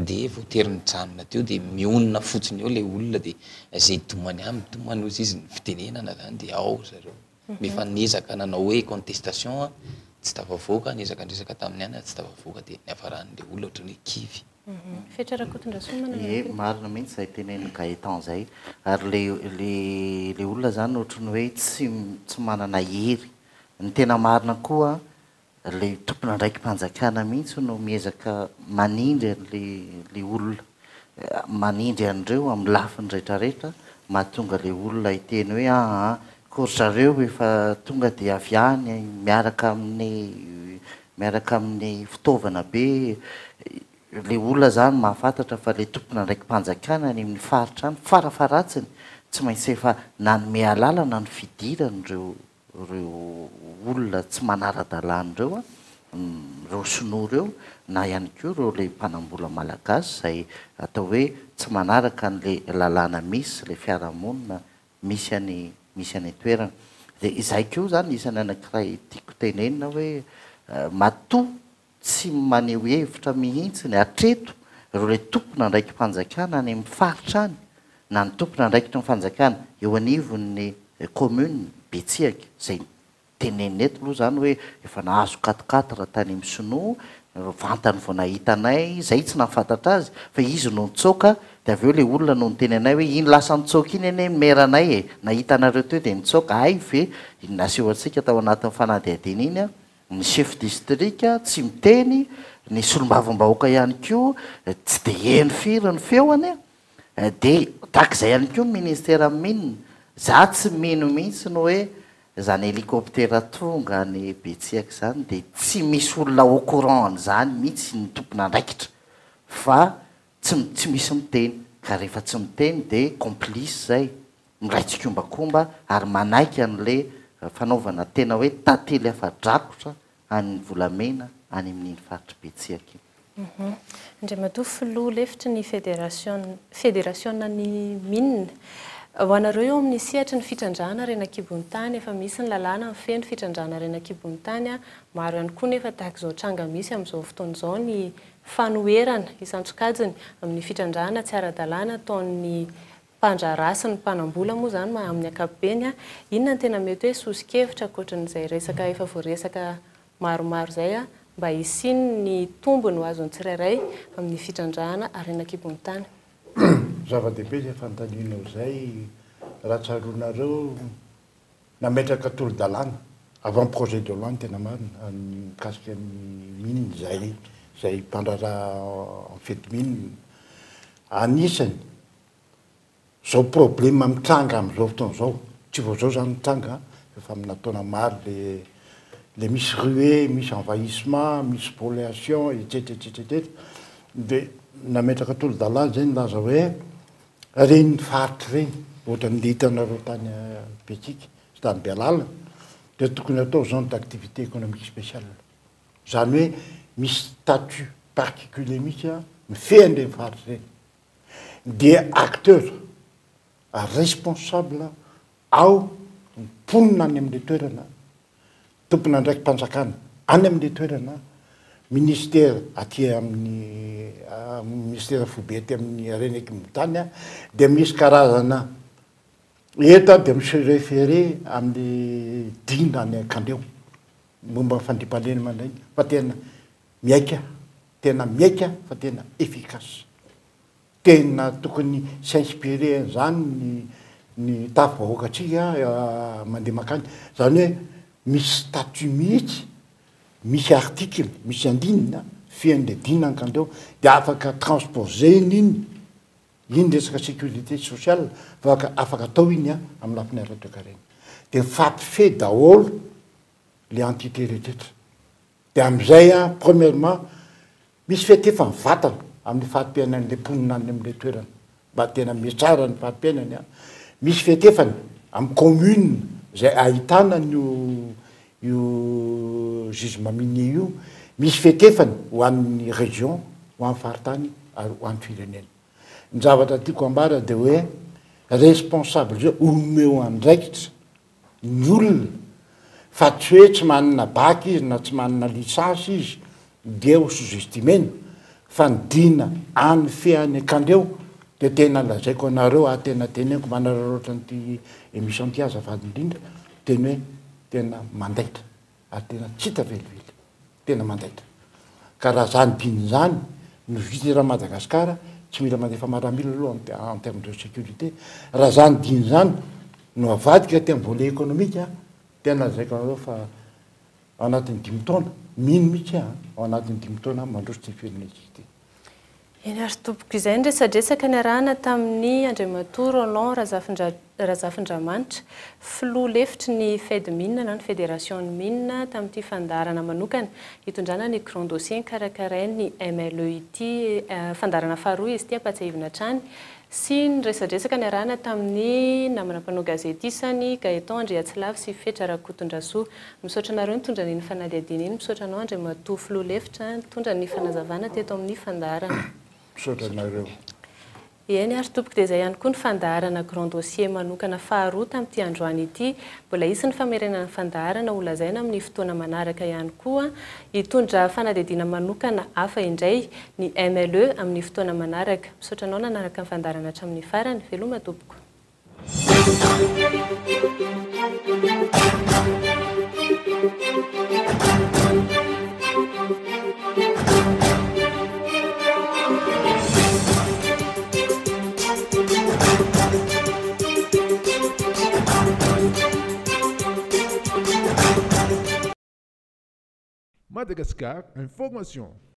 dia voatery nijanona teo dia mionona fotsiny eo le olona dia zay domany midomany ozy izy ny fitenenana zany dia ao zareo mefa niezaka nanao hoe contestation tsy tafavoaka niezakandresaka tamin'ny any tsy tafavoaka dia niafaran'le olona ohatrany hoe kivy marina mihitsy zay teneny Gaëtan zay ary le olona zany ohatrany hoe tsy manana hery ny tena marina koa le tompona ndraiky mpanjakana mihitsy no miezaka manindry le olona manindry an'ireo amin'ny lafiny rehetrarehetra mahatonga le olona hiteny hoe kory zareo efa tonga dia avy any miaraka amin'ny fitaovana be le olona zany mahafantatra fa le tompona ndraiky mpanjakana any amin'ny faritra any farafaratsiny tsy maintsy efa nanome alala na ny fidirany reo olona tsy manara-dalàna reo reo sinoa reo na ihany koa reo le mpanambola malagasy zay atao hoe tsy manaraka n'le lalàna misy le fiarahamonina misy any toerana dia izay koa zany isany anankiray tiako tenenina hoe matoa tsy maneho hevitra mihitsy ny atreto reo le tompona ndraiky mpanjakana any amin'ny faritra any na ny tompona ndraikitra ny fanjakana eo anivon'ny commune Betsiaka zay tenenina eto aloha zany hoe efa nahazo 4-4 tany amin'ny Sinoa vantany vao nahitanay zay tsy nahafantatra azy fa izy no nitsoaka dia avy eo le olona no niteny anay hoe iny lasa nitsoaka iny ane meranay nahitanareo teo dia nitsoaka ay ve naseho antsika tao anatin'ny fanadihadiana iny ny chef district tsy miteny ny solombavambahoaka ihany koa tsy dia heno firy ny feoany dia takizay ihany koa ministera minina za tsy mino mihitsy no hoe zany hélicoptère tonga ny Betsiaka zany dia tsy misy olona au courant an'izany mihitsy ny tompona andraikitra fa tsy misy miteny ka rehefa tsy miteny dia complice zay miraitsykombakomba ary manaiky an'le fanaovana tena hoe tantely afa-drakotra any volamena any amin'iny faritra Betsiaka iny. Indray matoa filoha lefitry ny fédération ny minina ho anareo eo amin'ny sehatra ny fitrandrahana renakibony tany efa misy ny lalàna mifeno fitrandrahana renakibony tany maro ihany koa nefa tahaka izao tranga misy amin'izao fotoana izao ny fanoherana isantsokajiny amin'ny fitrandrahana tsy ara-dalàna ataon'ny mpandrara sy ny mpanambola moa zany amin'ny ankapobeny inona ny tena mety hoe sosikevitra ankoatran'izay resaka efa voaresaka maromaro zay mba hisiny ny tombony ho azony tsirairay amin'ny fitrandrahana renakibony tany. Zava-dehibe zay fantaninao zay raha tsaronareo nametraka tolo-dalàna avant projet de loi tena marina mikasika ny minina zay mpandrara fety minina anisany zao problème mitranga amin'izao fotoana zao tsy vao zao zany mitranga efa aminataona maro le misy ruée misy envahissement misy spoliation etc dia nametraka tolo-dalàna zay nilaza hoe reny faritra reny ohatra ny hitanareo tany Betsiaka sy tany Bealala dia tokony atao zone d'activité économique spéciale zany hoe misy statut particulier mihitsy mifehandre faritra reny dia acteur responsable ao mponina any amin'le toerana tompona ndraiky mpanjakana any amin'le toerana ministère aty amin'ny ministère fobe aty amin'ny reneky mitany a dia misy karazana eta dia misy référé amin'ny dina any akandreo momba fandriam-pahalena mandray fa tena miaika fa tena efficace tena tokony s'inspirer zany ny tafy-bahoakatsika mandeha makany zany hoe misy statut mihitsy misy article misy andinina fian'le dina ankandreo dia afaka transposena iny resaka sécurité sociale afaka atao iny a amin'ny lafiny ara-toekarena dia mifampifehy daholo le entité rehetraretra dia am'izay a premièrement misy fietefa mivatana amin'ny fahampiainan'le mponina any amin'le toerana mba tena mietsara ny fahampiainany a misy fietefany amin'ny commune zay ahitana io jugement minier io misy fietefany ho an'ny région ho an'ny faritany ary ho an'ny firenena ny zavatra tiako ambara dia hoe responsable zao omeo andraikitra ny olona fa tsy hoe tsy manana bac izy na tsy manana licence izy dia ho sous-estimena fa nidina any feany akandreo dia tena lazaiko anareo tena teneniko manareo ohatran'ity émission ty azafady indrindra teny hoe tena mandaitra ary tena tsy hita velively tena mandaitra ka raha zany diny zany no vity raha Madagasikara tsy mila mandefa maramila aloha en terme de sécurité raha zany diny zany no avadika ty amin'ny volet économique tena lazaiko anareo fa ao anatin'ny 5 taona mino mihitsy ao anatin'ny 5 taona mandroso ty firenetsika ty eny ary tompoko izay ny resadresaka ny arahana tamin'ny Andriamatoa Roland Razafindramanitra filoha lefitry ny FEDMIN na ny fédération ny mine tamin'ity fandarana manokana hitondrana ny grand dossier karakarainy MLE ity fandarana faharoa izy ty ampatsahivina trany sy ny resadresaka ny arahana tamin'ny namana mpanao gazety isany Gaëtan Andriatsilava sy Fetra Rakotondrasoa misaotra nareo nitondra ny fanadihadiana iny misaotra anao Andriamatoa filoha lefitra nitondra ny fanazavana teto amin'ny fandarana eny ary tompoko dia izay ihany koa ny fandaharana grand dossier manokana faharoa tamin'ity androany ity mbola isan'ny famerenana fandaharana ho lazaina amin'ny fotoana manaraka ihany koa hitondra fanadihadiana manokana hafa indray ny MLE amin'ny fotoana manaraka misaotra anao nanaraka ny fandaharana hatramin'ny farany veloma tompoko Madagascar Information.